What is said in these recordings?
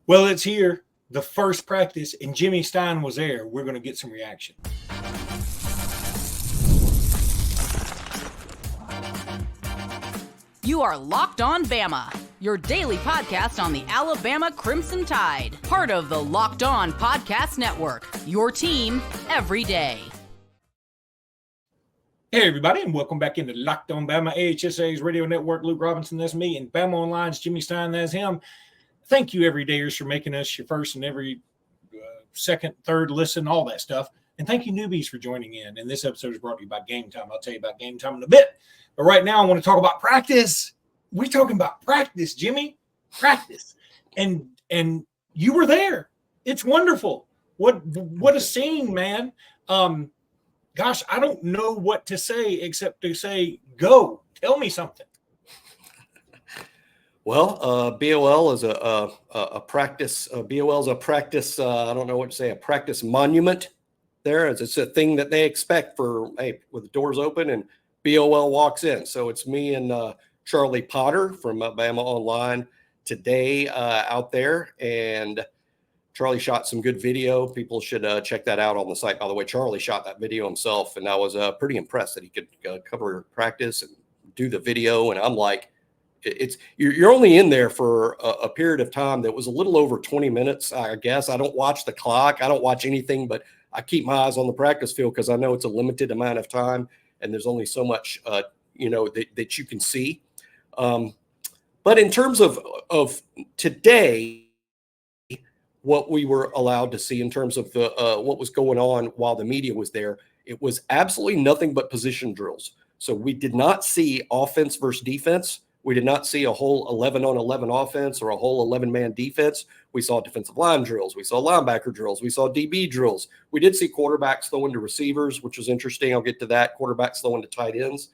Well, it's here, the first practice, and Jimmy Stein was there. We're going to get some reaction. You are Locked On Bama, your daily podcast on the Alabama Crimson Tide. Part of the Locked On Podcast Network, your team every day. Hey, everybody, and welcome back into Locked On Bama, AHSA's radio network. Luke Robinson, that's me, and Bama Online's Jimmy Stein, that's him. Thank you, everydayers, for making us your first and every second, third listen, all that stuff. And thank you, newbies, for joining in. And this episode is brought to you by Gametime. I'll tell you about Gametime in a bit. But right now, I want to talk about practice. We're talking about practice, Jimmy. Practice. And you were there. It's wonderful. What a scene, man. Gosh, I don't know what to say except to say, go. Tell me something. Well, BOL is a practice. BOL is a practice. I don't know what to say. A practice monument. There, it's a thing that they expect for with the doors open and BOL walks in. So it's me and Charlie Potter from Bama Online today out there, and Charlie shot some good video. People should check that out on the site. By the way, Charlie shot that video himself, and I was pretty impressed that he could cover practice and do the video. And I'm like, you're only in there for a period of time that was a little over 20 minutes, I guess. I don't watch the clock. I don't watch anything, but I keep my eyes on the practice field because I know it's a limited amount of time and there's only so much, that you can see. But in terms of today, what we were allowed to see in terms of the what was going on while the media was there, it was absolutely nothing but position drills. So we did not see offense versus defense. We did not see a whole 11-on-11 offense or a whole 11-man defense. We saw defensive line drills. We saw linebacker drills. We saw DB drills. We did see quarterbacks throwing to receivers, which was interesting. I'll get to that. Quarterbacks throwing to tight ends.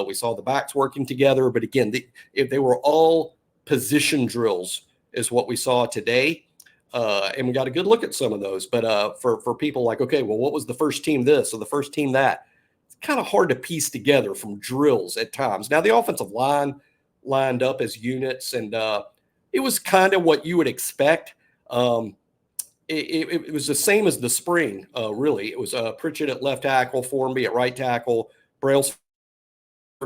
We saw the backs working together. But again, if they were all position drills is what we saw today. And we got a good look at some of those. But for people like, okay, well, what was the first team this or the first team that? It's kind of hard to piece together from drills at times. Now, the offensive line lined up as units, and it was kind of what you would expect. It was the same as the spring, really. It was Pritchett at left tackle, Formby at right tackle, Brailsford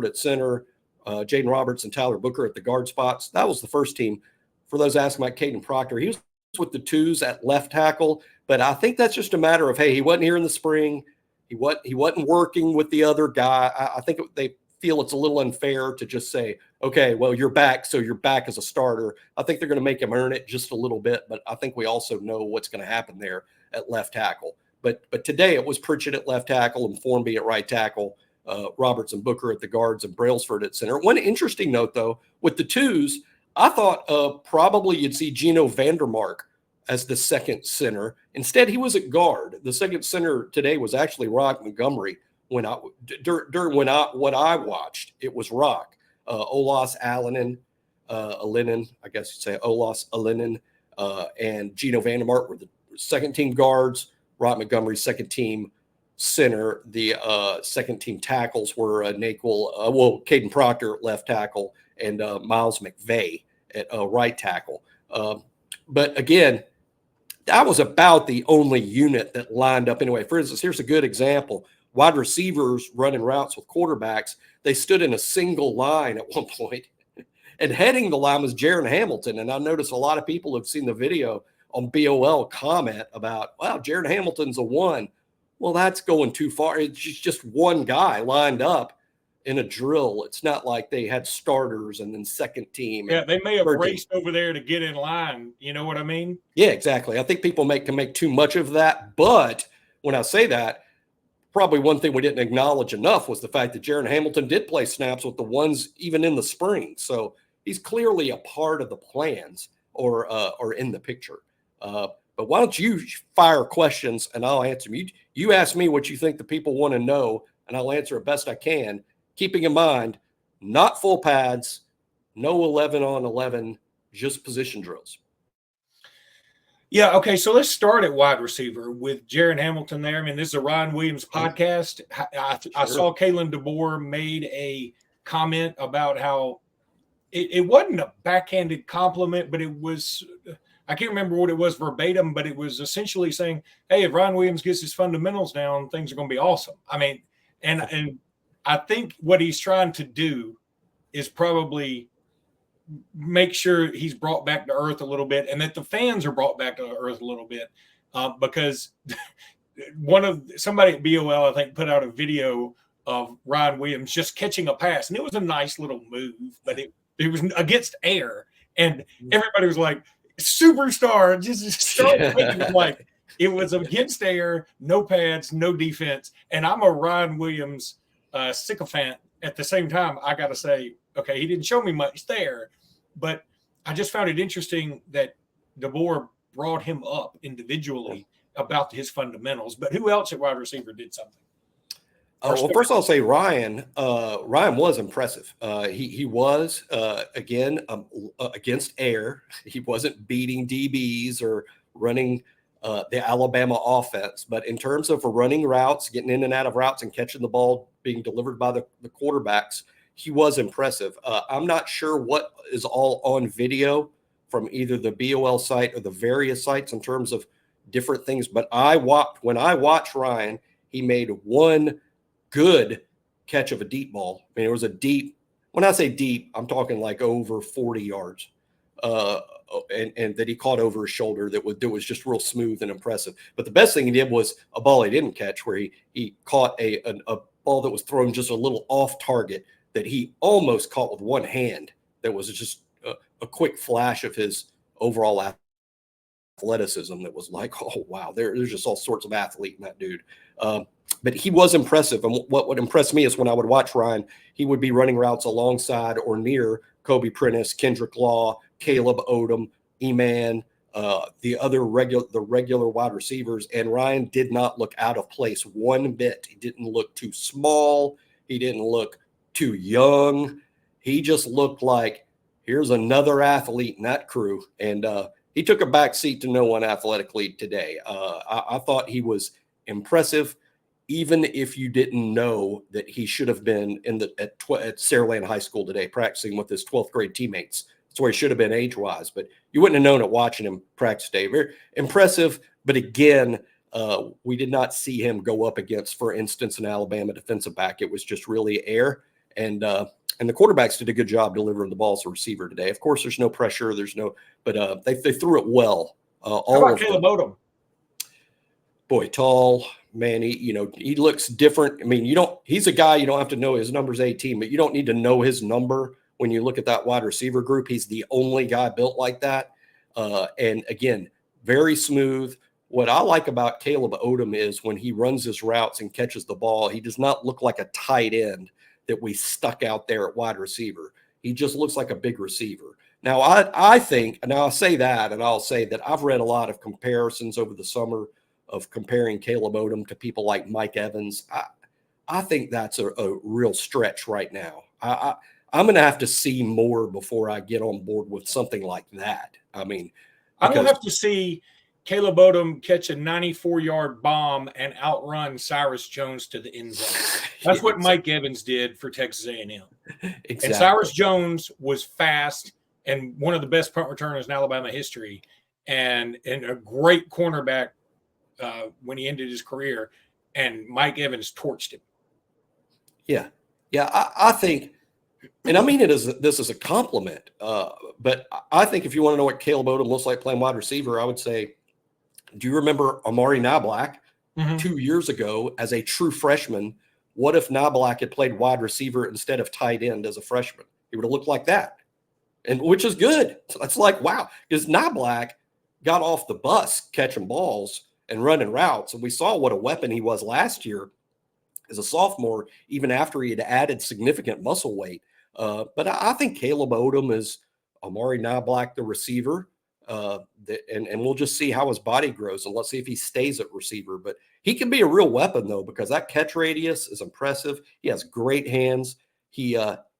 at center, Jaden Roberts and Tyler Booker at the guard spots. That was the first team. For those asking about Caden Proctor, he was with the twos at left tackle, but I think that's just a matter of, hey, he wasn't here in the spring. He wasn't working with the other guy. I think they feel it's a little unfair to just say, okay, well, you're back, so you're back as a starter. I think they're going to make him earn it just a little bit, but I think we also know what's going to happen there at left tackle. But today it was Pritchett at left tackle and Formby at right tackle, Roberts and Booker at the guards and Brailsford at center. One interesting note, though, with the twos, I thought probably you'd see Gino Vandermark as the second center. Instead, he was at guard. The second center today was actually Rock Montgomery. During what I watched, it was Rock, Olas Alinen, I guess you'd say Olas Alinen, and Gino Vandermark were the second team guards. Rock Montgomery, second team center. The second team tackles were Caden Proctor, left tackle, and Miles McVay at right tackle. But again, that was about the only unit that lined up anyway. For instance, here's a good example. Wide receivers running routes with quarterbacks, they stood in a single line at one point, and heading the line was Jaron Hamilton. And I noticed a lot of people have seen the video on BOL comment about, wow, Jaron Hamilton's a one. Well, that's going too far. It's just one guy lined up in a drill. It's not like they had starters and then second team. Yeah, they may have raced over there to get in line. You know what I mean? Yeah, exactly. I think people can make too much of that. But when I say that, probably one thing we didn't acknowledge enough was the fact that Jaron Hamilton did play snaps with the ones even in the spring. So he's clearly a part of the plans or in the picture. But why don't you fire questions and I'll answer them. You ask me what you think the people want to know, and I'll answer it best I can, keeping in mind, not full pads, no 11-on-11, just position drills. Yeah, okay, so let's start at wide receiver with Jaron Hamilton there. I mean, this is a Ryan Williams podcast. I saw Kalen DeBoer made a comment about how it wasn't a backhanded compliment, but it was I can't remember what it was verbatim, but it was essentially saying, hey, if Ryan Williams gets his fundamentals down, things are going to be awesome. I mean, and I think what he's trying to do is probably make sure he's brought back to earth a little bit, and that the fans are brought back to earth a little bit, because somebody at BOL, I think, put out a video of Ryan Williams just catching a pass, and it was a nice little move, but it was against air, and everybody was like, superstar, just start making like it was against air, no pads, no defense. And I'm a Ryan Williams sycophant. At the same time, I got to say, okay, he didn't show me much there, but I just found it interesting that DeBoer brought him up individually about his fundamentals. But who else at wide receiver did something? Well, first I'll say Ryan. Ryan was impressive. He was again against air. He wasn't beating DBs or running the Alabama offense, but in terms of running routes, getting in and out of routes, and catching the ball being delivered by the quarterbacks, he was impressive. I'm not sure what is all on video from either the BOL site or the various sites in terms of different things, but when I watched Ryan, he made one good catch of a deep ball. I mean, it was a deep, when I say deep, I'm talking like over 40 yards, and that he caught over his shoulder that was just real smooth and impressive. But the best thing he did was a ball he didn't catch, where he caught a ball that was thrown just a little off target that he almost caught with one hand. That was just a quick flash of his overall athleticism that was like, oh, wow, there's just all sorts of athlete in that dude. But he was impressive. And what would impress me is when I would watch Ryan, he would be running routes alongside or near Kobe Prentice, Kendrick Law, Caleb Odom, Eman, the regular wide receivers. And Ryan did not look out of place one bit. He didn't look too small. He didn't look too young. He just looked like, here's another athlete in that crew. And he took a back seat to no one athletically today. I thought he was impressive, even if you didn't know that he should have been at Saraland High School today practicing with his 12th grade teammates. That's where he should have been age-wise, but you wouldn't have known it watching him practice today. Very impressive, but again, we did not see him go up against, for instance, an Alabama defensive back. It was just really air, and the quarterbacks did a good job delivering the ball as a receiver today. Of course, there's no pressure, but they threw it well. How about Caleb Odom? Boy, tall, man. He looks different. I mean, he's a guy you don't have to know his number's 18, but you don't need to know his number when you look at that wide receiver group. He's the only guy built like that. And again, very smooth. What I like about Caleb Odom is when he runs his routes and catches the ball, he does not look like a tight end that we stuck out there at wide receiver. He just looks like a big receiver. Now, I think, and I'll say that, and I'll say that I've read a lot of comparisons over the summer of comparing Caleb Odom to people like Mike Evans. I think that's a real stretch right now. I'm going to have to see more before I get on board with something like that. I mean, I'm going to have to see Caleb Odom catch a 94-yard bomb and outrun Cyrus Jones to the end zone. That's what Mike Evans did for Texas A&M. Exactly. And Cyrus Jones was fast and one of the best punt returners in Alabama history, and a great cornerback when he ended his career. And Mike Evans torched him. Yeah. I think, and I mean it as this is a compliment, but I think if you want to know what Caleb Odom looks like playing wide receiver, I would say, do you remember Amari Knobloch 2 years ago as a true freshman? What if Knobloch had played wide receiver instead of tight end as a freshman? He would have looked like that, and which is good. So it's like, wow, because Knobloch got off the bus catching balls and running routes, and we saw what a weapon he was last year as a sophomore, even after he had added significant muscle weight. But I think Caleb Odom is Amari Knobloch, the receiver, and we'll just see how his body grows, and let's see if he stays at receiver. But he can be a real weapon, though, because that catch radius is impressive. He has great hands. He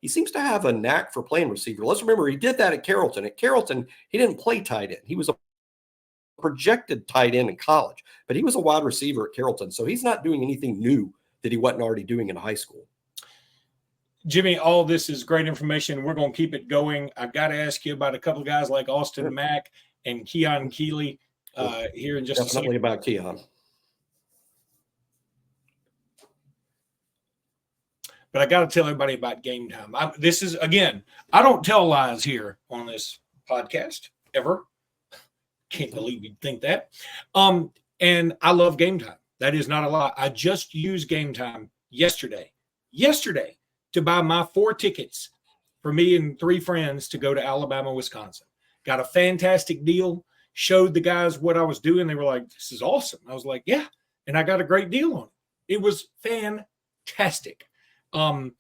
seems to have a knack for playing receiver. Let's remember, he did that at Carrollton. At Carrollton, he didn't play tight end. He was a projected tight end in college, but he was a wide receiver at Carrollton. So he's not doing anything new that he wasn't already doing in high school. Jimmy, all this is great information. We're going to keep it going. I've got to ask you about a couple of guys like Austin Mack and Keon Key here in just a second. Definitely about Keon. But I got to tell everybody about Game Time. This is, again, I don't tell lies here on this podcast ever. Can't believe you'd think that. And I love Game Time. That is not a lie. I just used Game Time yesterday to buy my 4 tickets for me and 3 friends to go to Alabama, Wisconsin. Got a fantastic deal. Showed the guys what I was doing. They were like, this is awesome. I was like, yeah. And I got a great deal on it. It was fantastic. And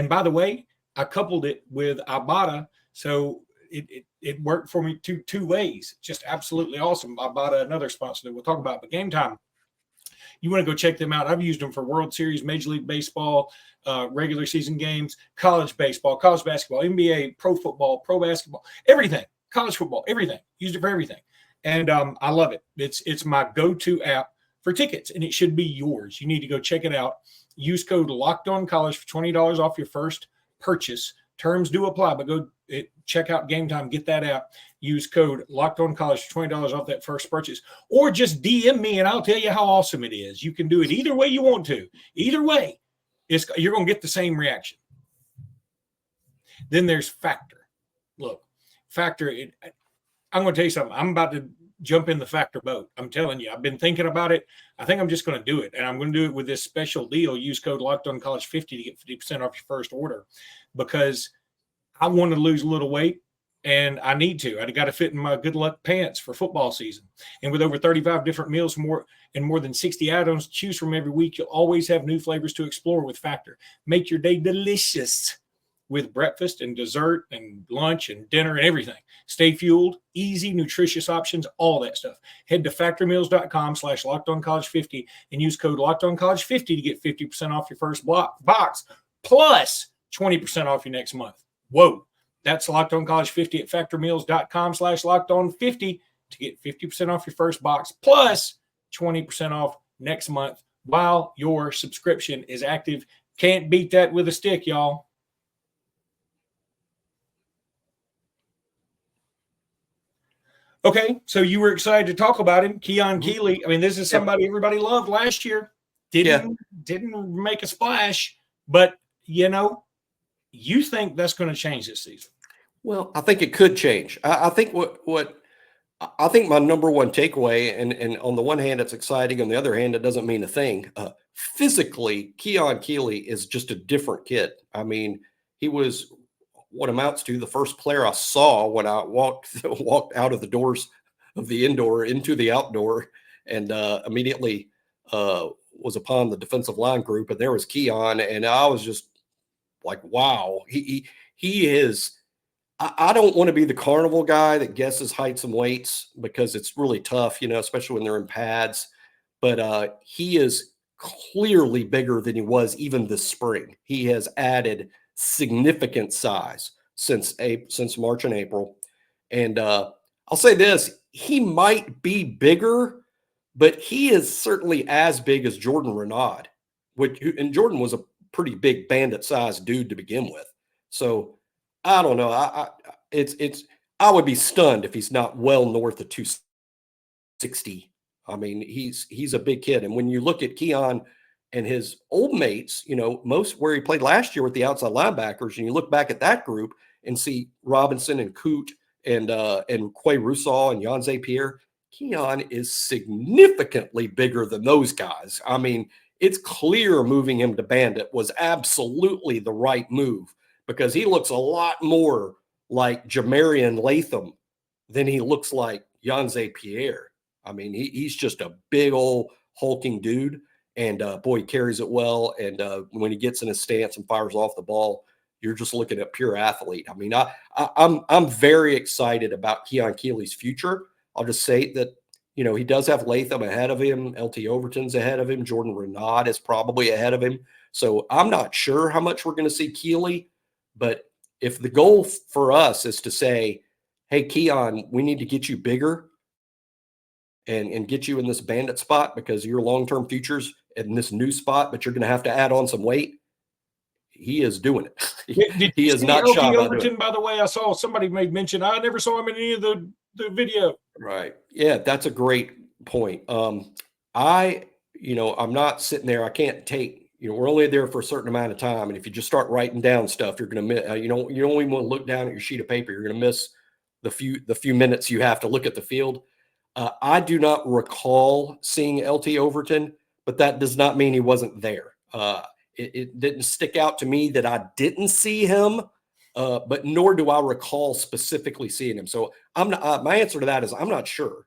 by the way, I coupled it with Ibotta. So it worked for me two ways. Just absolutely awesome. Ibotta, another sponsor that we'll talk about. But Game Time, you want to go check them out. I've used them for World Series, Major League Baseball, regular season games, college baseball, college basketball, NBA, pro football, pro basketball, everything, college football, everything. Used it for everything. And I love it. It's my go-to app for tickets, and it should be yours. You need to go check it out. Use code LOCKEDONCollege for $20 off your first purchase. Terms do apply, but go check out Game Time. Get that app. Use code LOCKEDONCollege for $20 off that first purchase. Or just DM me, and I'll tell you how awesome it is. You can do it either way you want to. Either way, you're going to get the same reaction. Then there's Factor. Look, Factor, I'm going to tell you something. I'm about to jump in the Factor boat. I'm telling you, I've been thinking about it. I think I'm just going to do it. And I'm going to do it with this special deal. Use code LOCKEDONCollege50 to get 50% off your first order, because I want to lose a little weight and I need to. I got to fit in my good luck pants for football season. And with over 35 different meals more than 60 add-ons to choose from every week, you'll always have new flavors to explore with Factor. Make your day delicious with breakfast and dessert and lunch and dinner and everything. Stay fueled, easy, nutritious options, all that stuff. Head to factormeals.com/LockedOnCollege50 and use code LockedOnCollege50 to get 50% off your first box plus 20% off your next month. Whoa. That's LockedOnCollege50 at factormeals.com/LockedOn50 to get 50% off your first box plus 20% off next month while your subscription is active. Can't beat that with a stick, y'all. Okay, so you were excited to talk about him, Keon Key. I mean, this is somebody everybody loved last year. Didn't make a splash, but you think that's going to change this season? Well, I think it could change. I think I think my number one takeaway, and on the one hand, it's exciting. On the other hand, it doesn't mean a thing. Physically, Keon Key is just a different kid. I mean, he was what amounts to the first player I saw when I walked out of the doors of the indoor into the outdoor, and immediately was upon the defensive line group, and there was Keon, and I was just like, wow, he is. I don't want to be the carnival guy that guesses heights and weights because it's really tough, especially when they're in pads. But he is clearly bigger than he was even this spring. He has added significant size since March and April. And I'll say this, he might be bigger, but he is certainly as big as Jordan Renaud, and Jordan was a pretty big bandit-sized dude to begin with. So I don't know. I would be stunned if he's not well north of 260. I mean, he's a big kid. And when you look at Keon and his old mates, most where he played last year with the outside linebackers, and you look back at that group and see Robinson and Coote and Quay Rousseau and Jan Pierre, Keon is significantly bigger than those guys. I mean, it's clear moving him to Bandit was absolutely the right move because he looks a lot more like Jamarian Latham than he looks like Jan Pierre. I mean, he's just a big old hulking dude. And boy, he carries it well. And when he gets in his stance and fires off the ball, you're just looking at pure athlete. I mean, I'm very excited about Keon Key's future. I'll just say that, he does have Latham ahead of him. LT Overton's ahead of him. Jordan Renaud is probably ahead of him. So I'm not sure how much we're going to see Keeley. But if the goal for us is to say, hey, Keon, we need to get you bigger and get you in this bandit spot because your long-term future's in this new spot, but you're going to have to add on some weight. He is doing it. He is not shy about doing it. By the way, I saw somebody made mention. I never saw him in any of the video. Right. Yeah, that's a great point. I'm not sitting there. I can't take, we're only there for a certain amount of time. And if you just start writing down stuff, you're going to miss, you don't even want to look down at your sheet of paper. You're going to miss the few minutes you have to look at the field. I do not recall seeing LT Overton, but that does not mean he wasn't there. It didn't stick out to me that I didn't see him, but nor do I recall specifically seeing him. So I'm not, my answer to that is I'm not sure.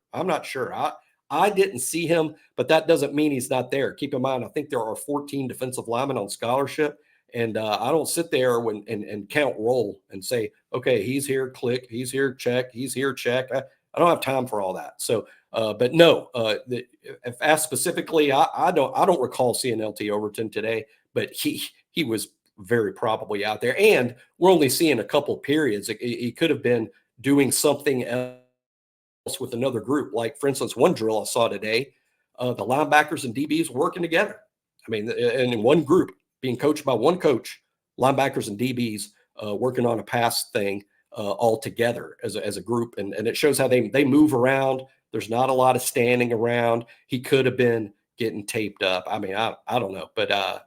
I didn't see him, but that doesn't mean he's not there. Keep in mind, I think there are 14 defensive linemen on scholarship. And I don't sit there and count roll and say, okay, he's here, click, he's here, check, he's here, check. I don't have time for all that. So, but no, if asked specifically, I don't recall seeing LT Overton today, but he was very probably out there. And we're only seeing a couple periods. He could have been doing something else with another group. Like, for instance, one drill I saw today, the linebackers and DBs working together. I mean, and in one group, being coached by one coach, linebackers and DBs working on a pass thing all together as a group. And it shows how they move around. There's not a lot of standing around. He could have been getting taped up. I mean, I don't know, but I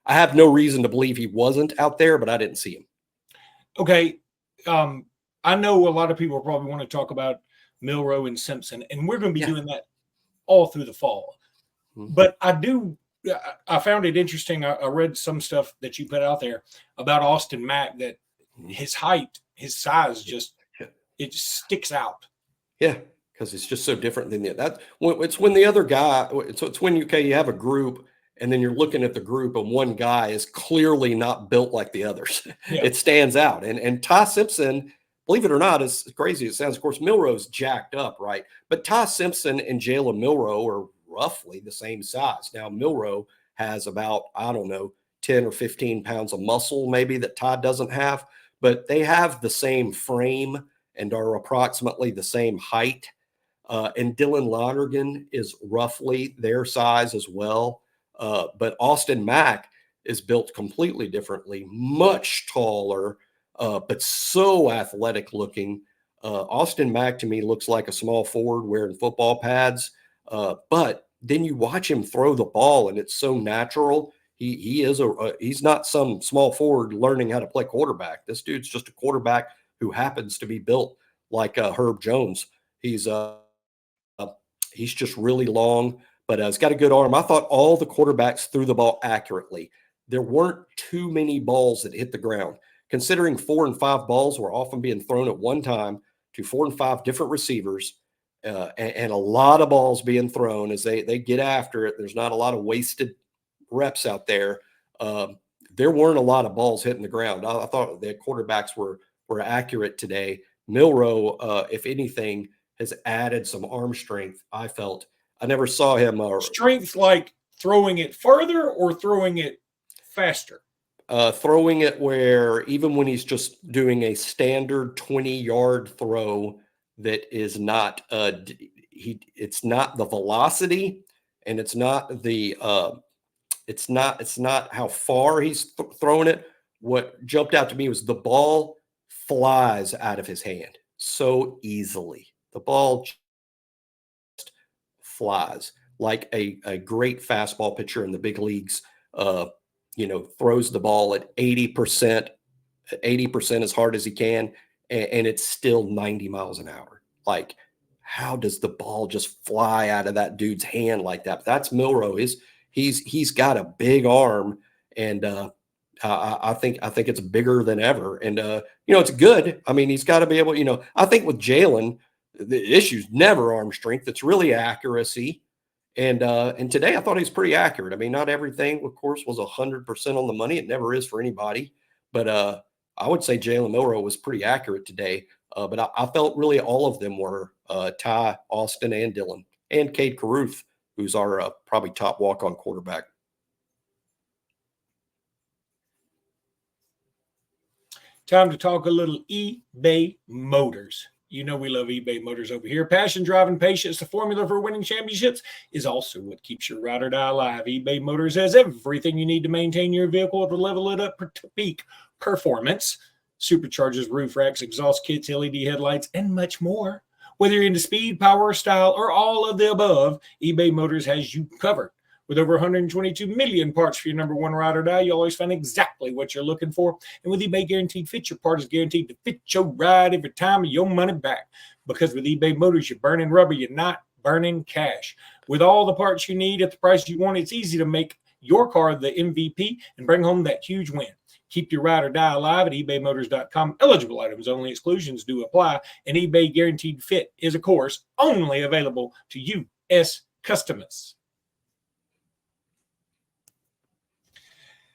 have no reason to believe he wasn't out there, but I didn't see him. Okay. I know a lot of people probably want to talk about Milroe and Simpson, and we're going to be doing that all through the fall. Mm-hmm. But I found it interesting. I read some stuff that you put out there about Austin Mack, that his height, his size, it just sticks out. Yeah, because it's just so different than that. It's when the other guy. It's when you have a group, and then you're looking at the group, and one guy is clearly not built like the others. Yeah. It stands out. And Ty Simpson, believe it or not, as crazy as it sounds, of course, Milroe's jacked up, right? But Ty Simpson and Jalen Milroe are roughly the same size. Now, Milroe has about, 10 or 15 pounds of muscle maybe that Ty doesn't have, but they have the same frame and are approximately the same height. And Dylan Lonergan is roughly their size as well. But Austin Mack is built completely differently, much taller, but so athletic looking. Austin Mack to me looks like a small forward wearing football pads. But then you watch him throw the ball, and it's so natural. He's not some small forward learning how to play quarterback. This dude's just a quarterback who happens to be built like Herb Jones. He's just really long, but he's got a good arm. I thought all the quarterbacks threw the ball accurately. There weren't too many balls that hit the ground. Considering 4 and 5 balls were often being thrown at one time to 4 and 5 different receivers, and a lot of balls being thrown as they get after it. There's not a lot of wasted reps out there. There weren't a lot of balls hitting the ground. I thought the quarterbacks were accurate today. Milroe, if anything, has added some arm strength. I felt I never saw him strength, like throwing it farther or throwing it faster. Throwing it where even when he's just doing a standard 20-yard throw, that is not it's not the velocity, and it's not the it's not how far he's throwing it. What jumped out to me was the ball flies out of his hand so easily. The ball just flies like a great fastball pitcher in the big leagues. Throws the ball at 80% as hard as he can, and it's still 90 miles an hour. Like, how does the ball just fly out of that dude's hand like that? That's Milroe. He's got a big arm, and I think it's bigger than ever. And it's good. I mean, he's got to be able. I think with Jalen, the issue's never arm strength. It's really accuracy. And today I thought he's pretty accurate. I mean, not everything, of course, was 100% on the money. It never is for anybody. But I would say Jalen Milroe was pretty accurate today. But I felt really all of them were Ty, Austin, and Dylan, and Cade Carruth, who's our probably top walk-on quarterback. Time to talk a little eBay Motors. You know we love eBay Motors over here. Passion, drive, and patience, the formula for winning championships, is also what keeps your ride or die alive. eBay Motors has everything you need to maintain your vehicle to level it up to peak performance. Superchargers, roof racks, exhaust kits, LED headlights, and much more. Whether you're into speed, power, style, or all of the above, eBay Motors has you covered. With over 122 million parts for your number one ride or die, you always find exactly what you're looking for. And with eBay Guaranteed Fit, your part is guaranteed to fit your ride every time, your money back. Because with eBay Motors, you're burning rubber, you're not burning cash. With all the parts you need at the price you want, it's easy to make your car the MVP and bring home that huge win. Keep your ride or die alive at ebaymotors.com. Eligible items only. Exclusions do apply. And eBay Guaranteed Fit is, of course, only available to U.S. customers.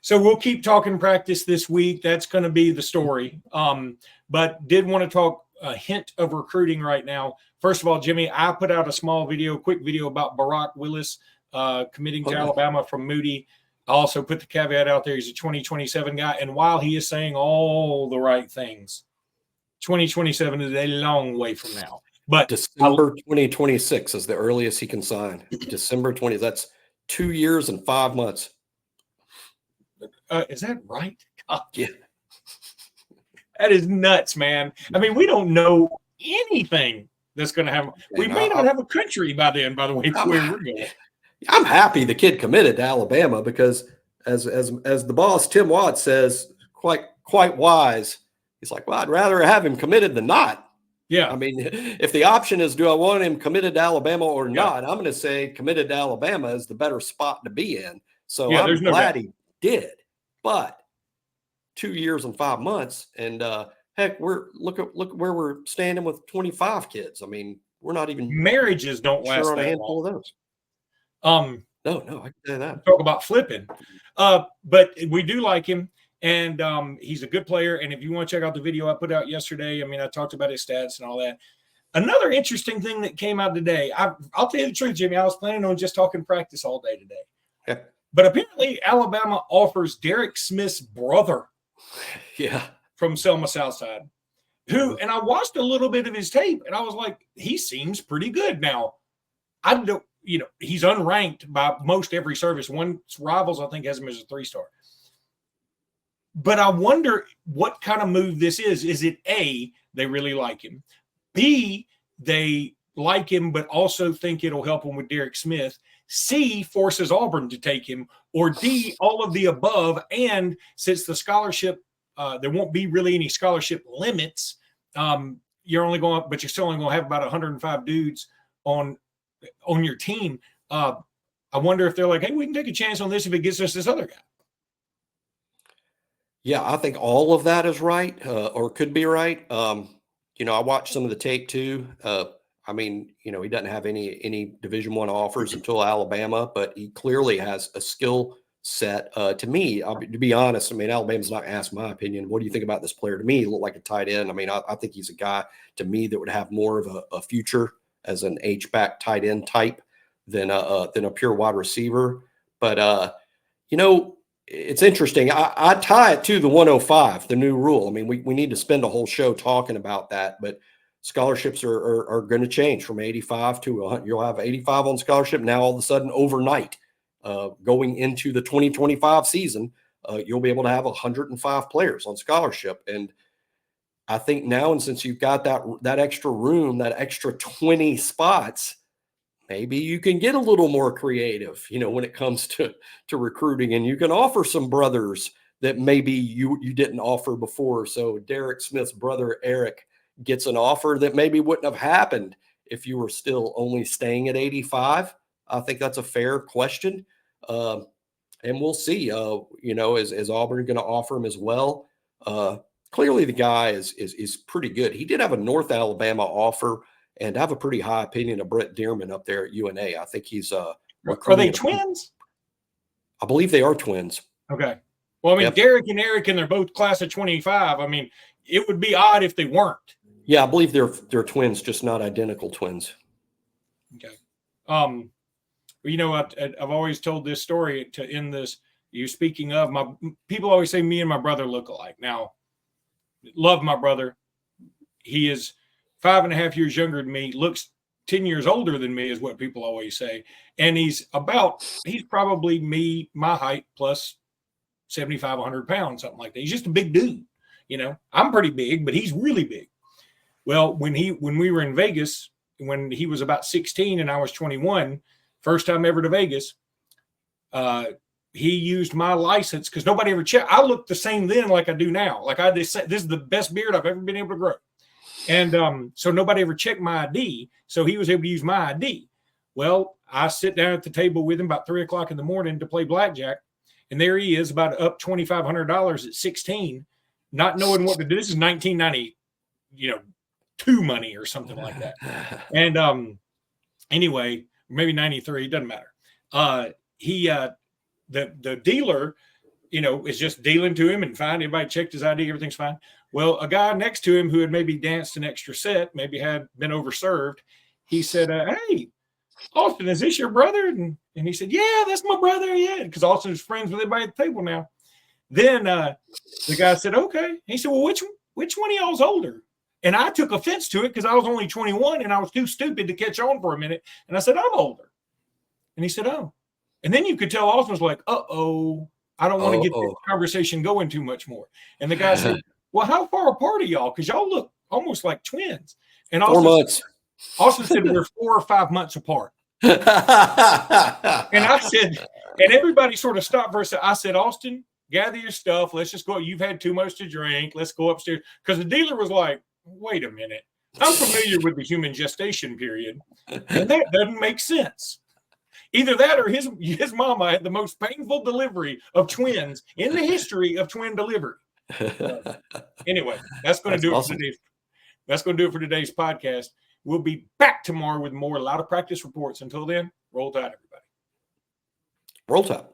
So we'll keep talking practice this week. That's going to be the story. But did want to talk a hint of recruiting right now. First of all, Jimmy, I put out a quick video about Barack Willis committing to Alabama from Moody. I also put the caveat out there. He's a 2027 guy. And while he is saying all the right things, 2027 is a long way from now. But December 2026 is the earliest he can sign. December 20. That's 2 years and 5 months. Is that right? God. Yeah. That is nuts, man. I mean, we don't know anything that's going to happen. We may not have a country by then, by the way, where we're going. I'm happy the kid committed to Alabama because as the boss, Tim Watts, says, quite wise, he's like, well, I'd rather have him committed than not. Yeah. I mean, if the option is, do I want him committed to Alabama or not, I'm going to say committed to Alabama is the better spot to be in. So I'm glad he did. But 2 years and 5 months, and heck, look where we're standing with 25 kids. I mean, we're not even marriages don't last on a that handful long. of those. No, I can say that. Talk about flipping. But we do like him, and he's a good player. And if you want to check out the video I put out yesterday, I mean, I talked about his stats and all that. Another interesting thing that came out today, I'll tell you the truth, Jimmy, I was planning on just talking practice all day today. Okay. But apparently Alabama offers Derek Smith's brother from Selma Southside, and I watched a little bit of his tape, and I was like, he seems pretty good. Now, I don't, he's unranked by most every service. One Rivals, I think, has him as a 3-star. But I wonder what kind of move this is. Is it A, they really like him, B, they like him but also think it'll help him with Derek Smith, C, forces Auburn to take him, or D, all of the above? And since the scholarship, there won't be really any scholarship limits, you're still only going to have about 105 dudes on your team. I wonder if they're like, hey, we can take a chance on this if it gets us this other guy. Yeah, I think all of that is right, or could be right. I watched some of the tape too. I mean, he doesn't have any Division I offers until Alabama, but he clearly has a skill set. To me, to be honest, I mean, Alabama's not going to ask my opinion. What do you think about this player? To me, he looked like a tight end. I mean, I think he's a guy, to me, that would have more of a future as an H-back tight end type than a pure wide receiver. But, it's interesting. I tie it to the 105, the new rule. I mean, we need to spend a whole show talking about that, but scholarships are going to change from 85 to 100. You'll have 85 on scholarship. Now, all of a sudden, overnight, going into the 2025 season, you'll be able to have 105 players on scholarship. And I think now, and since you've got that extra room, that extra 20 spots, maybe you can get a little more creative, when it comes to recruiting, and you can offer some brothers that maybe you didn't offer before. So Derek Smith's brother, Eric, gets an offer that maybe wouldn't have happened if you were still only staying at 85. I think that's a fair question. And we'll see, is Auburn going to offer him as well? Clearly the guy is pretty good. He did have a North Alabama offer, and I have a pretty high opinion of Brett Dearman up there at UNA. I think he's are they twins? I believe they are twins. Okay. Well, I mean, yep. Derek and Eric, and they're both class of 25. I mean, it would be odd if they weren't. Yeah, I believe they're twins, just not identical twins. Okay. I've always told this story to end this. Speaking of, people always say me and my brother look alike. Now, love my brother. He is 5.5 years younger than me, looks 10 years older than me, is what people always say. And he's probably my height plus 75, 100 pounds, something like that. He's just a big dude. I'm pretty big, but he's really big. Well, when we were in Vegas, when he was about 16 and I was 21, first time ever to Vegas, he used my license because nobody ever checked. I looked the same then like I do now. Like this is the best beard I've ever been able to grow. And so nobody ever checked my ID. So he was able to use my ID. Well, I sit down at the table with him about 3 o'clock in the morning to play blackjack. And there he is, about up $2,500 at 16, not knowing what to do. This is 1990, two money or something like that. And anyway, maybe 93, doesn't matter. The dealer, is just dealing to him and fine. Everybody checked his ID, everything's fine. Well, a guy next to him who had maybe danced an extra set, maybe had been overserved, he said, "Hey, Austin, is this your brother?" And he said, "Yeah, that's my brother." Yeah, because Austin's friends with everybody at the table now. Then the guy said, "Okay." He said, "Well, which one of y'all's older?" And I took offense to it because I was only 21 and I was too stupid to catch on for a minute. And I said, "I'm older." And he said, "Oh." And then you could tell Austin was like, "Uh-oh, I don't want to get this conversation going too much more." And the guy said, "Well, how far apart are y'all? Because y'all look almost like twins." And 4 months. Austin said, "We're 4 or 5 months apart." And I said, and everybody sort of stopped for a second. I said, "Austin, gather your stuff. Let's just go. You've had too much to drink. Let's go upstairs." Because the dealer was like, "Wait a minute. I'm familiar with the human gestation period. And that doesn't make sense." Either that or his mama had the most painful delivery of twins in the history of twin delivery. Anyway, that's going to do awesome. it for today's. That's going to do it for today's podcast. We'll be back tomorrow with more Lot of Practice reports. Until then, roll tide, everybody. Roll Tide.